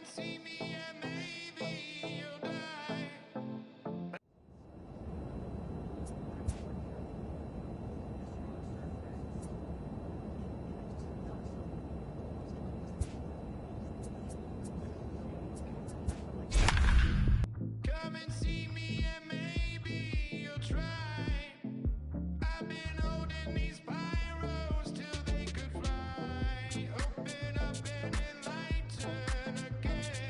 and see me and maybe you'll die. Come and see me and maybe you'll try. I've been holding these pyros till they could fly. Open up and enlighten again.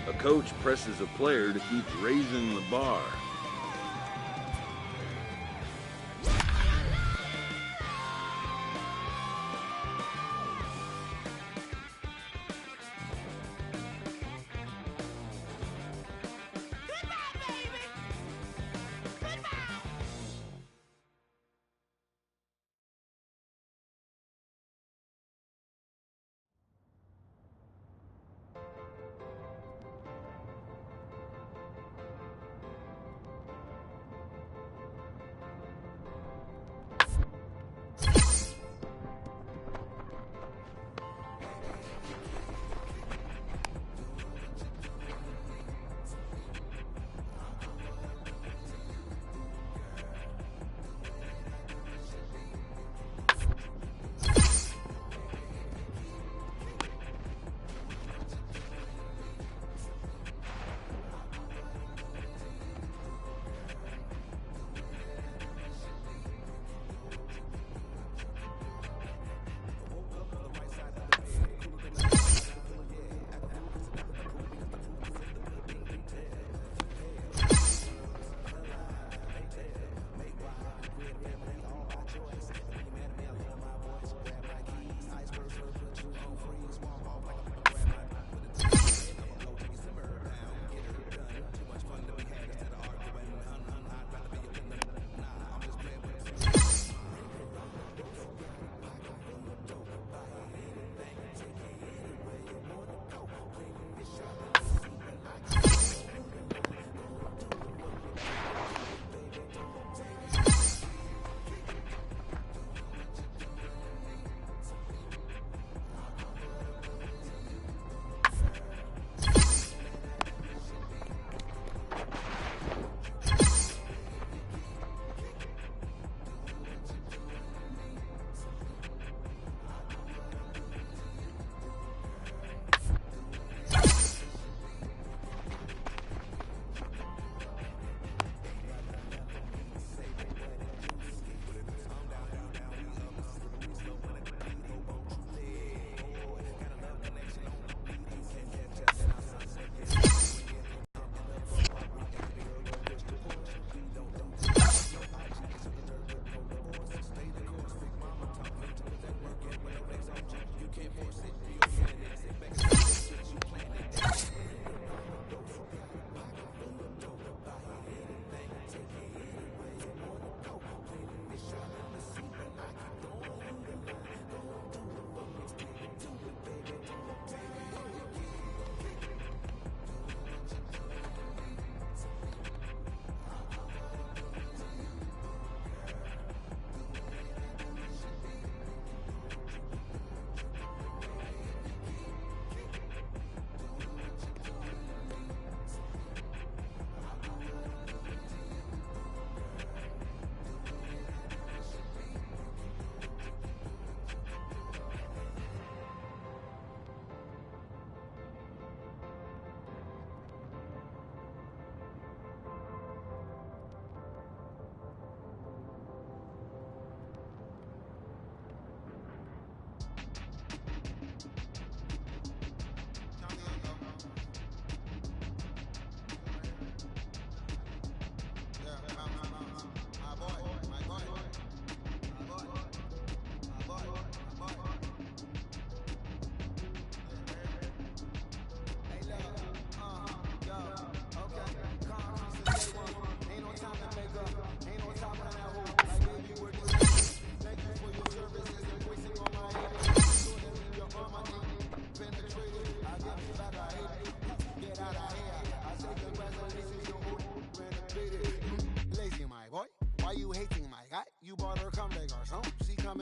A coach presses a player to keep raising the bar.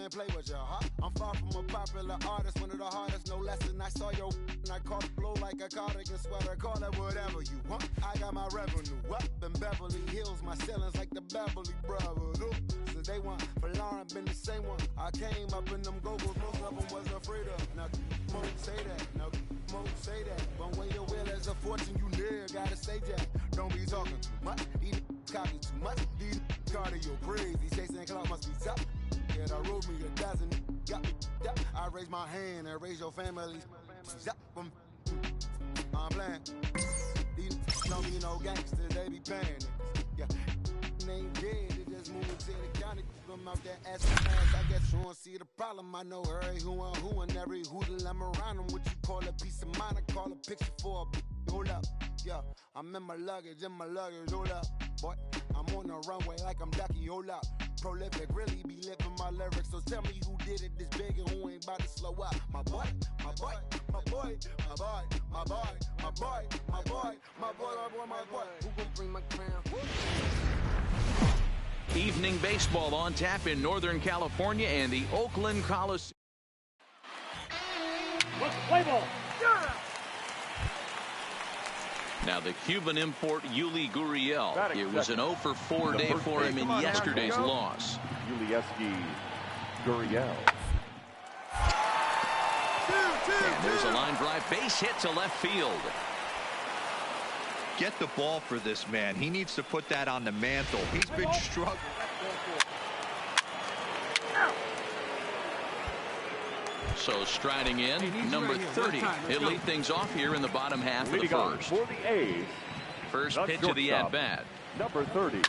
and play with your heart. I'm far from a popular artist, one of the hardest, no less than I saw your and I caught a blow like a cardigan sweater, call it whatever you want. I got my revenue up in Beverly Hills, my ceilings like the Beverly Brothers. Ooh. So they want for Lauren, been the same one. I came up in them go-go's, most of them was afraid of. Now, won't say that, now, won't say that. But when your will is a fortune, you never gotta say that. Don't be talking too much, these copy too much. These cardio crazy, chasing clout must be tough. Yeah, I wrote me a dozen, got me up. I raise my hand and raise your family. I'm playing. Don't be no gangster, they be paying niggas. Yeah. They ain't dead, they just moving to the county. Them out there asking ass, I guess you don't see the problem. I know every who and every hoodle I'm around them. What you call a piece of mind, I call a picture for a hold up. Yeah, I'm in my luggage, hold up. Boy, I'm on the runway like I'm Ducky, hold up. Prolific, really be living my lyrics. So tell me who did it this big and who ain't about to slow up. My boy, my boy, my boy, my boy, my boy, my boy, my boy, my boy, my boy, my boy. Who gon' bring my crown? Evening baseball on tap in Northern California and the Oakland Coliseum. Play ball. Now the Cuban import Yuli Gurriel. It was an 0 for 4 day for him in yesterday's loss. Yuli Gurriel. And there's a line drive base hit to left field. Get the ball for this man. He needs to put that on the mantle. He's been struggling. So striding in, number 30. He'll lead things off here in the bottom half of the first. For the A's, First pitch of the at-bat. number 30.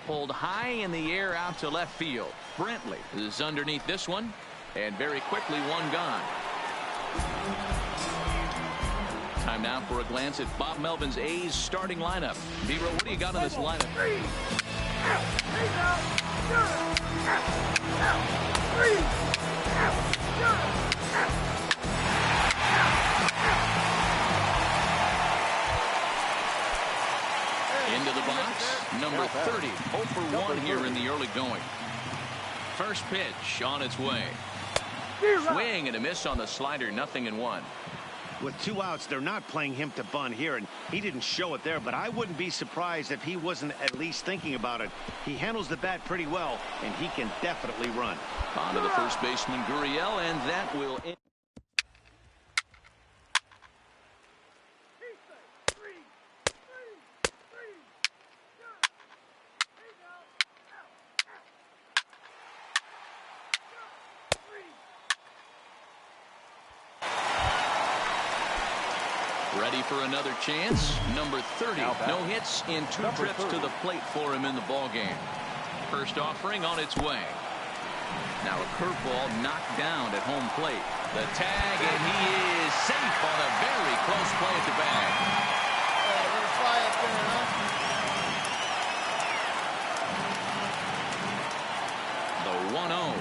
Pulled high in the air out to left field. Brantley is underneath this one, and very quickly one gone. Time now for a glance at Bob Melvin's A's starting lineup. Vero, what do you got on this lineup? Into the box, number 30, 0 for 1 here in the early going. First pitch on its way. Swing and a miss on the slider, 0-1. With 2 outs, they're not playing him to bunt here, and he didn't show it there, but I wouldn't be surprised if he wasn't at least thinking about it. He handles the bat pretty well, and he can definitely run. On to the first baseman, Gurriel, and that will end. Ready for another chance. Number 30. No hits in 2 trips to the plate for him in the ballgame. First offering on its way. Now a curveball knocked down at home plate. The tag, and he is safe on a very close play at the bag. The 1-0.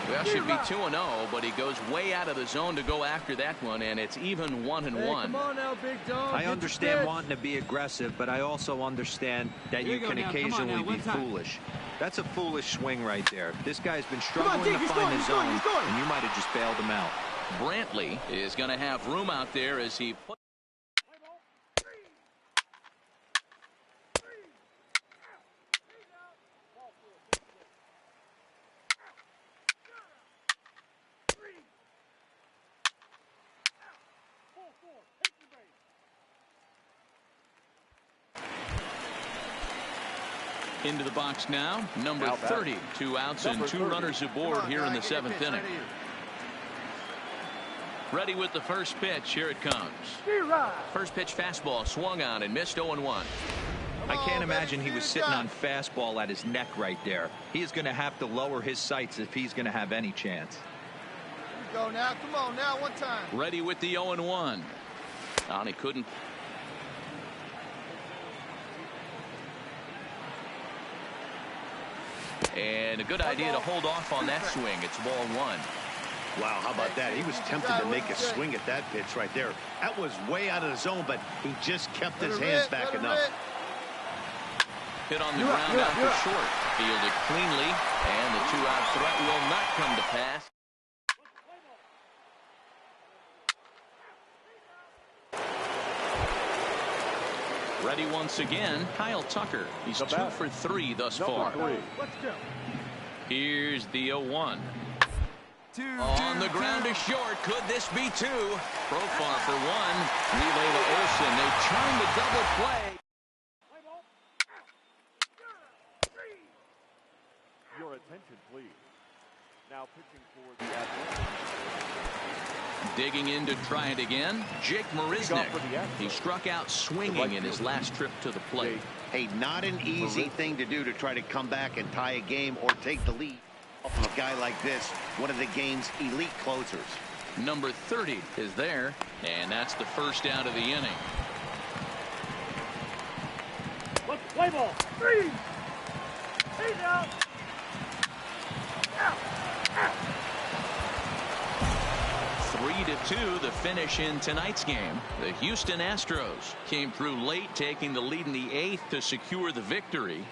Well, should be 2-0, but he goes way out of the zone to go after that one, and it's even 1-1. Come on now, big dog. I understand wanting to be aggressive, but I also understand that you can occasionally be foolish. That's a foolish swing right there. This guy's been struggling to find his zone, and you might have just bailed him out. Brantley is going to have room out there as he puts. Into the box now, number 30. 2 outs and 2 runners aboard here in the 7th inning. Ready with the first pitch. Here it comes. First pitch fastball swung on and missed 0-1. I can't imagine he was sitting on fastball at his neck right there. He is going to have to lower his sights if he's going to have any chance. Go now. Come on now. One time. Ready with the 0-1. And he couldn't. And a good idea to hold off on that swing. It's ball 1. Wow, how about that? He was tempted to make a swing at that pitch right there. That was way out of the zone, but he just kept his hands back enough. Hit on the ground out for short. Fielded cleanly, and the 2-out threat will not come to pass. Ready once again, Kyle Tucker. He's 2 for 3 thus far. Here's the 0-1. On the ground is short. Could this be 2? Profar for 1. Relay to Olsen. They turn the double play. Your attention, please. Now pitching for the Athletics. Digging in to try it again, Jake Marisnick. He struck out swinging in his last trip to the plate. Hey, not an easy thing to do to try to come back and tie a game or take the lead from a guy like this, one of the game's elite closers. Number 30 is there, and that's the first out of the inning. Let's play ball. 3. He's out. 3-2 the finish in tonight's game. The Houston Astros came through late, taking the lead in the 8th to secure the victory.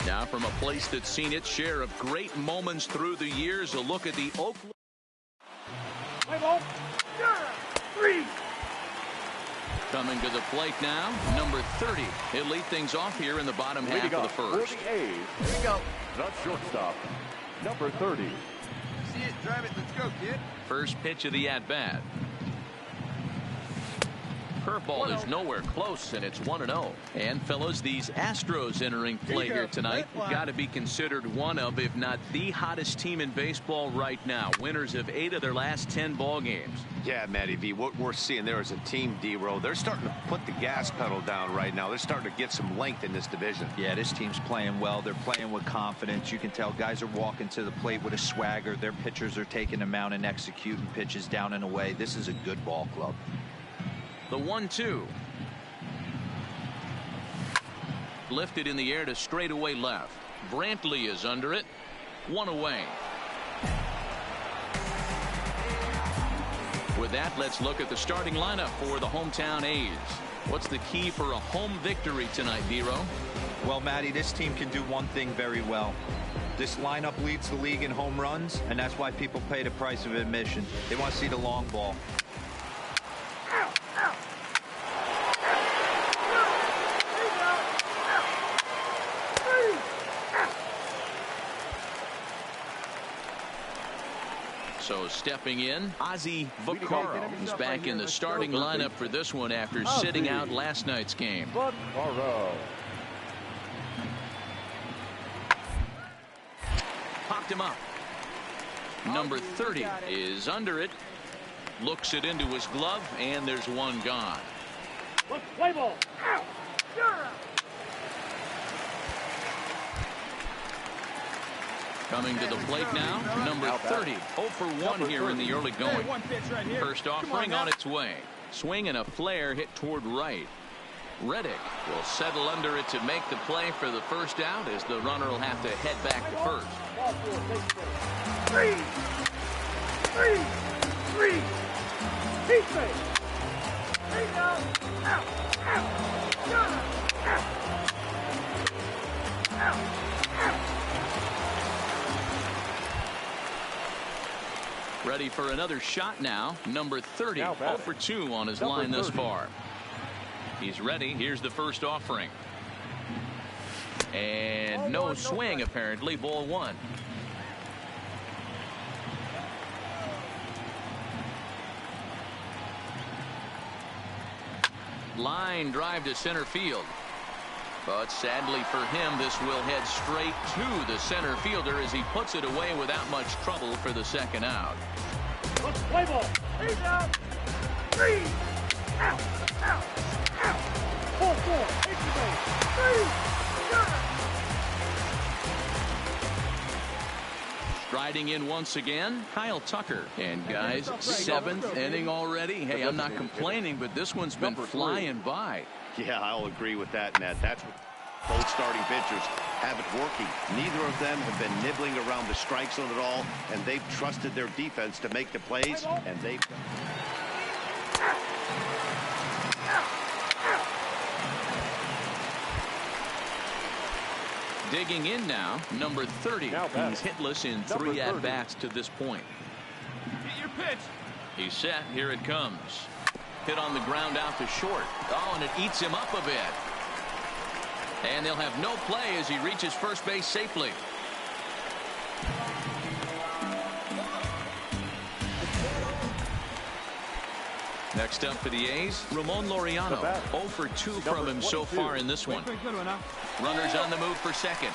Now from a place that's seen its share of great moments through the years, a look at the Oakland. Play ball. 3. Coming to the plate now, number 30. He'll lead things off here in the bottom half of the first. For the A's. Here we go. The shortstop, number 30. See it, drive it, let's go, kid. First pitch of the at-bat. Curveball is nowhere close, and it's 1-0. And fellas, these Astros entering play here tonight have got to be considered one of, if not the hottest team in baseball right now. Winners of 8 of their last 10 ball games. Yeah, Matty V, what we're seeing there is a team, D-Row. They're starting to put the gas pedal down right now. They're starting to get some length in this division. Yeah, this team's playing well. They're playing with confidence. You can tell guys are walking to the plate with a swagger. Their pitchers are taking them out and executing pitches down and away. This is a good ball club. The 1-2. Lifted in the air to straightaway left. Brantley is under it. 1 away. With that, let's look at the starting lineup for the hometown A's. What's the key for a home victory tonight, D-Row? Well, Matty, this team can do one thing very well. This lineup leads the league in home runs, and that's why people pay the price of admission. They want to see the long ball. So stepping in, Ozzie Vaccaro is back in the starting lineup for this one after sitting out last night's game. Popped him up. Number 30 is under it. Looks it into his glove, and there's one gone. Let's play ball. Coming to the plate now, number 30. 0 for 1 here in the early going. First offering on its way. Swing and a flare hit toward right. Reddick will settle under it to make the play for the first out, as the runner will have to head back to first. 3. He's safe. He's out. Ready for another shot now. Number 30. 0 for 2 on his line thus far. He's ready. Here's the first offering. And no swing, apparently. Ball 1. Line drive to center field. But sadly for him, this will head straight to the center fielder as he puts it away without much trouble for the second out. Let's play ball. He's out. 3. Out. 4. Extra base. 3. Striding in once again, Kyle Tucker. And guys, 7th inning already. Hey, I'm not complaining, but this one's been flying by. Yeah, I'll agree with that, Matt. That's what both starting pitchers have it working. Neither of them have been nibbling around the strike zone at all, and they've trusted their defense to make the plays, and they've... Digging in now, number 30. He's hitless in 3 at-bats to this point. Get your pitch. He's set. Here it comes. Hit on the ground out to short. Oh, and it eats him up a bit. And they'll have no play as he reaches first base safely. Next up for the A's, Ramon Laureano. 0 for 2 from him so far in this one. Runners on the move for second.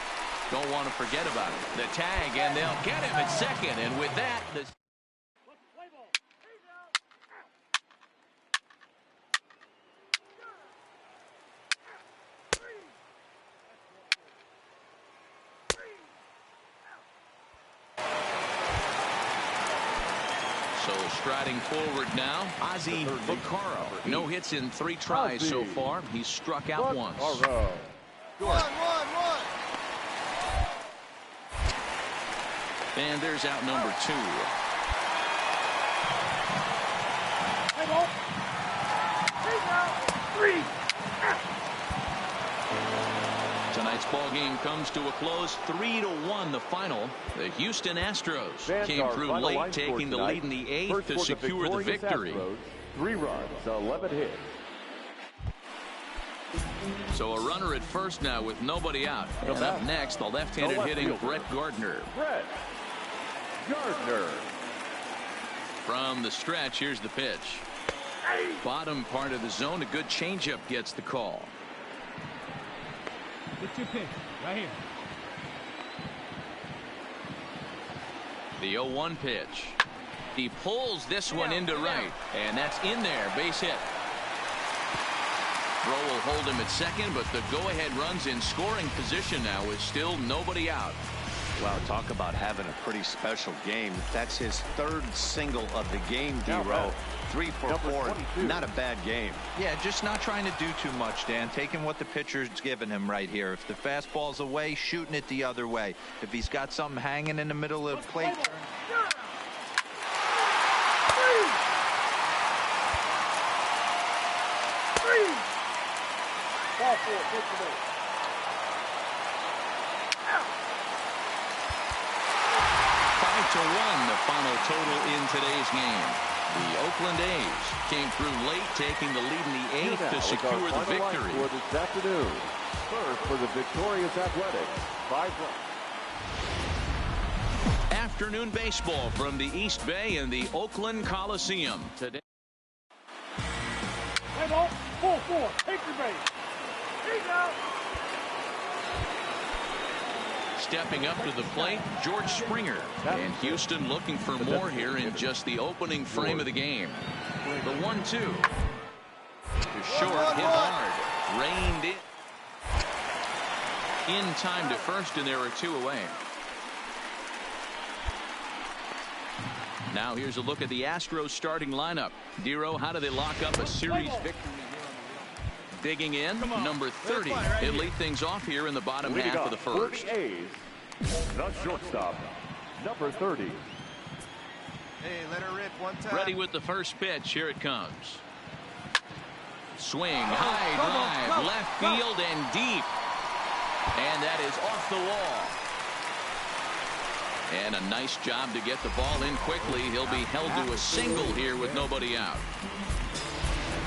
Don't want to forget about it. The tag, and they'll get him at second. And with that, the So striding forward now, Ozzie Vaccaro. No hits in 3 tries so far. He's struck out once. One. And there's out number 2. Tonight's ball game comes to a close, 3-1 the final. The Houston Astros came through late, taking the lead in the 8th to secure the victory. 3 runs, 11 hits. So a runner at first now with nobody out. And up next, the left-handed hitting Brett Gardner. Brett Gardner. From the stretch, here's the pitch. Bottom part of the zone, a good changeup gets the call. It's your pitch, right here. The 0-1 pitch. He pulls this one into right, and that's in there, base hit. Throw will hold him at second, but the go-ahead run's in scoring position now with still nobody out. Wow, talk about having a pretty special game. That's his 3rd single of the game, D-Row. 3 for 4. Not a bad game. Yeah, just not trying to do too much, Dan. Taking what the pitcher's giving him right here. If the fastball's away, shooting it the other way. If he's got something hanging in the middle of the plate. Ball 4, take the base. 5-1 the final total in today's game. The Oakland A's came through late, taking the lead in the 8th to secure the victory. For this afternoon, first for the victorious Athletics, 5 runs. Afternoon baseball from the East Bay in the Oakland Coliseum today. Play ball, 4-4, take your base. He's out. Stepping up to the plate, George Springer. And Houston looking for more here in just the opening frame of the game. The 1-2. To short, hit hard. Reined in time to first, and there are 2 away. Now here's a look at the Astros starting lineup. Dero, how do they lock up a series victory here on the road? Digging in, number 30. He'll lead things off here in the bottom half of the first. The shortstop, number 30. Hey, let her rip one time. Ready with the first pitch. Here it comes. Swing, high drive, left field and deep. And that is off the wall. And a nice job to get the ball in quickly. He'll be held to a single here with nobody out.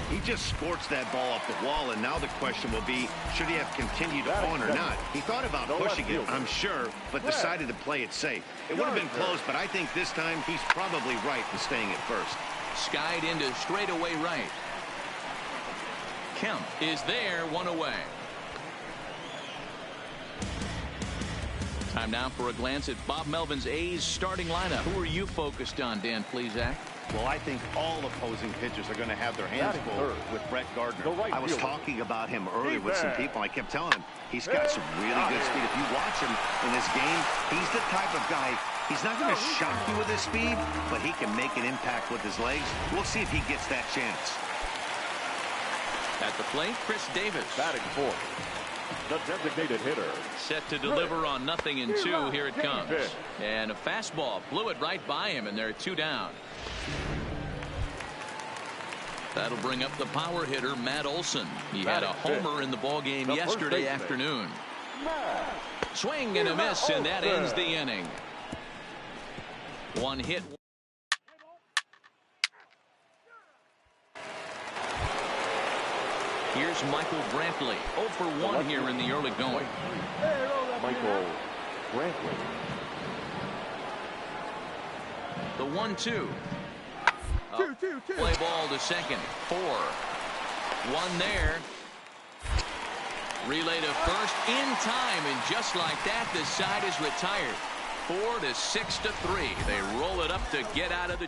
He just sports that ball off the wall, and now the question will be, should he have continued on or not? He thought about pushing it, I'm sure, but decided to play it safe. It would have been close, but I think this time he's probably right in staying at first. Skied into straightaway right. Kemp is there, 1 away. Time now for a glance at Bob Melvin's A's starting lineup. Who are you focused on, Dan Plesac? Well, I think all opposing pitchers are going to have their hands full with Brett Gardner. I was talking about him earlier with some people. I kept telling him he's got some really good speed. If you watch him in this game, he's the type of guy, he's not going to shock you with his speed, but he can make an impact with his legs. We'll see if he gets that chance. At the plate, Chris Davis. Batting 4th, the designated hitter. Set to deliver on 0-2. Here it comes. And a fastball blew it right by him, and there are 2 down. That'll bring up the power hitter, Matt Olson. He had a homer in the ballgame yesterday afternoon. Swing and a miss, and that ends the inning. 1 hit. Here's Michael Brantley. 0 for 1 here in the early going. Michael Brantley. The 1-2. Play ball to second. 4. 1 there. Relay to first in time, and just like that, the side is retired. 4 to 6 to 3. They roll it up to get out of the.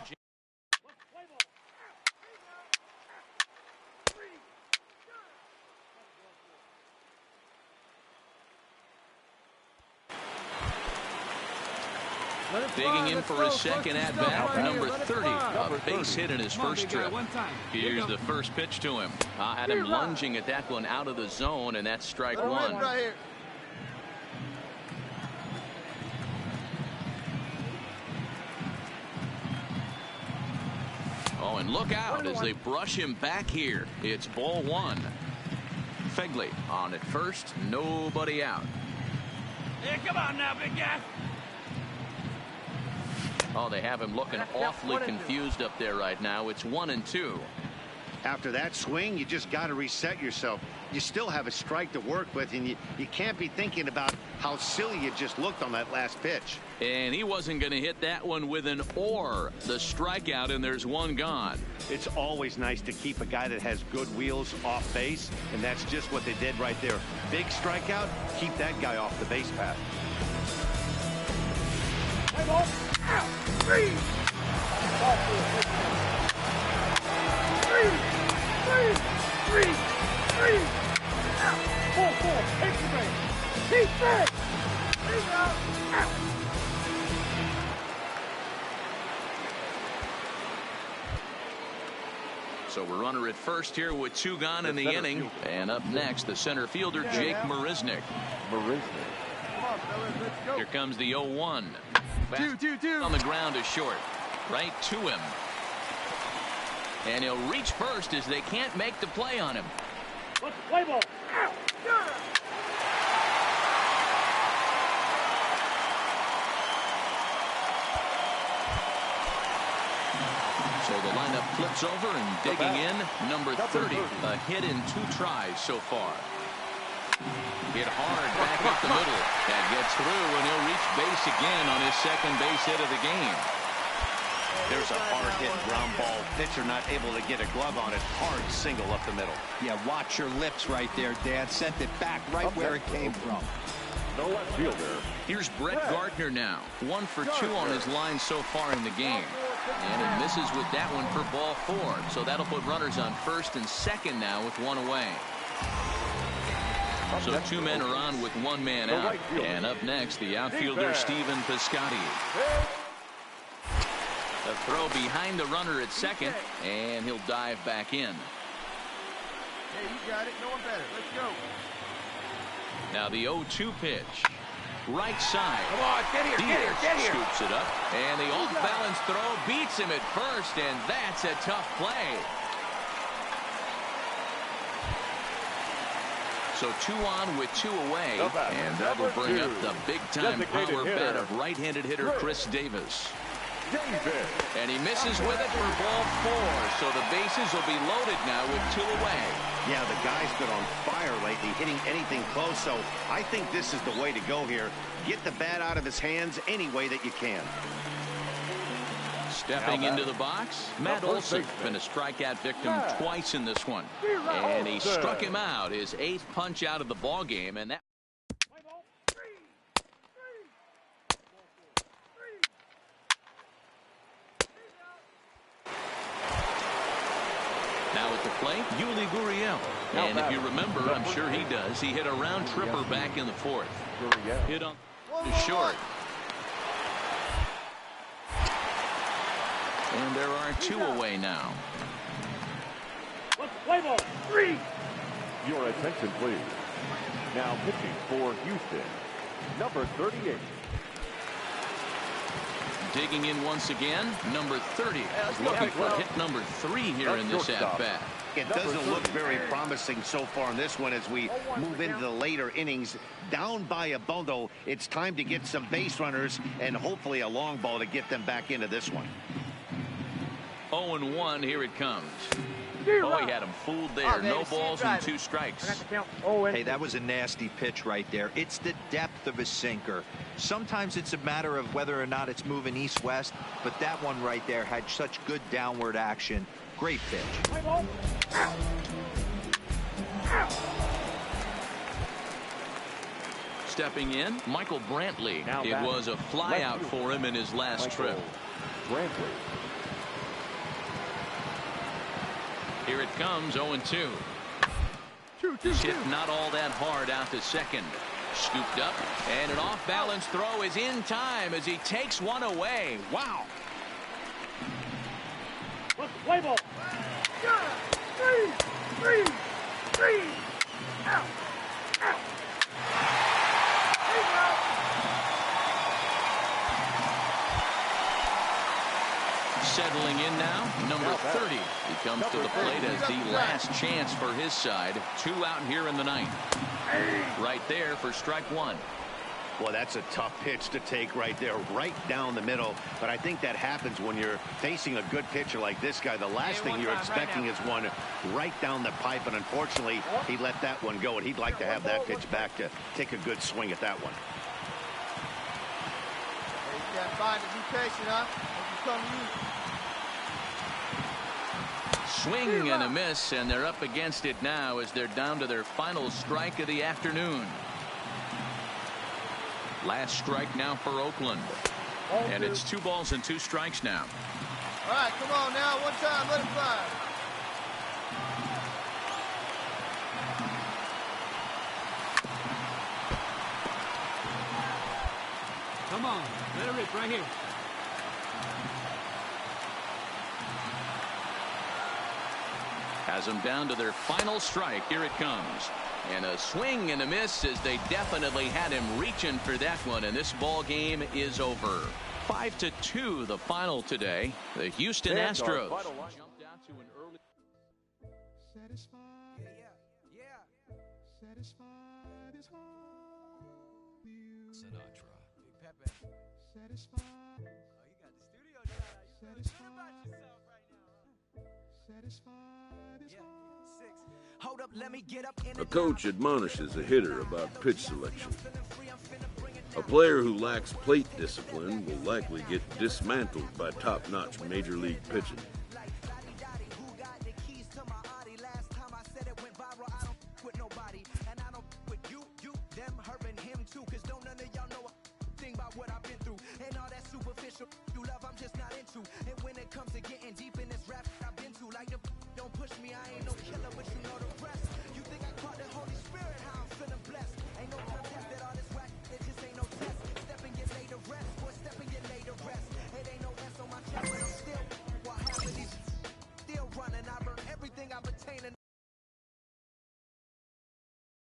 Digging in for his second at-bat, number 30, a base hit in his first trip. Here's the first pitch to him. Had him lunging at that one out of the zone, and that's strike one. Oh, and look out as they brush him back here. It's ball one. Fegley on at first, nobody out. Hey, come on now, big guy. Oh, they have him looking awfully confused up there right now. It's 1-2. After that swing, you just got to reset yourself. You still have a strike to work with, and you can't be thinking about how silly you just looked on that last pitch. And he wasn't going to hit that one with an or. The strikeout, and there's one gone. It's always nice to keep a guy that has good wheels off base, and that's just what they did right there. Big strikeout, keep that guy off the base path. Hey, ball. Out. 3. 3. 3. 3. Out. 4. 4. Take the base. Keep back. He's out. Out. So we're runner at first here with 2 gone in the inning. And up next, the center fielder, Jake Marisnick. Here comes the 0-1. 2-2-2. On the ground is short. Right to him. And he'll reach first as they can't make the play on him. Let's play ball. Out. So the lineup flips over and digging in, number 30. A hit in 2 tries so far. Hit hard back up the middle. That gets through, and he'll reach base again on his second base hit of the game. There's a hard hit ground ball. Pitcher not able to get a glove on it. Hard single up the middle. Yeah, watch your lips right there, Dan. Sent it back right where it came from. No left fielder. Here's Brett Gardner now. 1 for 2 on his line so far in the game. And he misses with that one for ball 4. So that'll put runners on first and second now with 1 away. So 2 men are on with 1 man out. And up next, the outfielder, Stephen Piscotty. A throw behind the runner at second, and he'll dive back in. Hey, you got it. No one better. Let's go. Now the 0-2 pitch. Right side. Come on, get here, get here, get here. Scoops it up, and the off-balance throw beats him at first, and that's a tough play. So 2 on with 2 away, and that'll bring up the big-time power bat of right-handed hitter Chris Davis. And he misses with it for ball 4, so the bases will be loaded now with 2 away. Yeah, the guy's been on fire lately, hitting anything close, so I think this is the way to go here. Get the bat out of his hands any way that you can. Stepping into the box, Matt Olson, been a strikeout victim twice in this one. And he struck him out, his 8th punch out of the ball game, and that. Now at the plate, Yuli Gurriel. And if you remember, I'm sure he does, he hit a round tripper back in the 4th. Hit on short. And there are 2 away now. Let's play ball. 3. Your attention, please. Now pitching for Houston, number 38. Digging in once again, number 30. Looking for hit number 3 here in this at-bat. It doesn't look very promising so far in this one as we move into the later innings. Down by a bundle, it's time to get some base runners and hopefully a long ball to get them back into this one. 0-1, here it comes. Oh, he had him fooled there. No balls and 2 strikes. Hey, that was a nasty pitch right there. It's the depth of a sinker. Sometimes it's a matter of whether or not it's moving east-west, but that one right there had such good downward action. Great pitch. Stepping in, Michael Brantley. Now It was a flyout for him in his last trip. Brantley. Here it comes, 0-2. Hit not all that hard out to second. Scooped up, and an off-balance throw is in time as he takes one away. Wow. Play ball. Three. Out. Settling in now, number 30. He comes to the plate as the last chance for his side. 2 out here in the ninth. Right there for strike 1. Well, that's a tough pitch to take right there, right down the middle. But I think that happens when you're facing a good pitcher like this guy. The last thing you're expecting is one right down the pipe. And unfortunately, he let that one go. And he'd like to have that pitch back to take a good swing at that one. Hey, you can't find it. Be patient, huh? Swing and a miss, and they're up against it now as they're down to their final strike of the afternoon. Last strike now for Oakland. And it's 2 balls and 2 strikes now. All right, come on now. One time, let it fly. Come on, let it rip right here. Has them down to their final strike. Here it comes. And a swing and a miss as they definitely had him reaching for that one. And this ball game is over. 5-2 the final today. The Houston Astros jumped out to an early. Satisfied. Yeah. Satisfied is all you. Sinatra. Big Pepe. Satisfied. Oh, you got the studio shot out. You feel good about yourself right now, huh? Satisfied is all. 6. Hold up, let me get up in A coach admonishes a hitter about pitch selection. A player who lacks plate discipline will likely get dismantled by top-notch major league pitching.